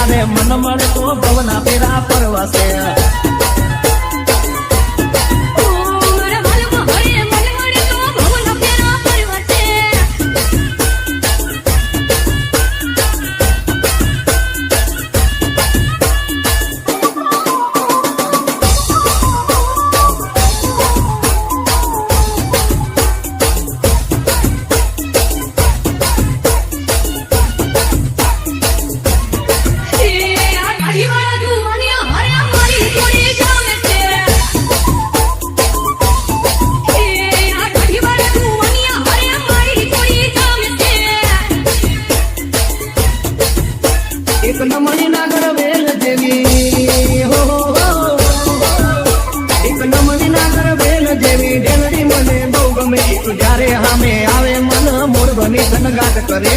યારે મન મળે તો ભવના પેરા પરવાસે એક નમણી નાગર વેલ જેવી હો એક નમણી નાગર વેલ જેવી ડેલડી મને બહુ ગમે જ્યારે સામે આવે મન મોર બની ઘનઘાટ કરે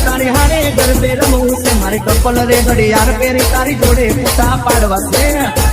તારે હારે ગરબે રમવું છે મારે કપલ રે ઘડિયાળ પહેરી તારી જોડે પૂછા પાડવા છે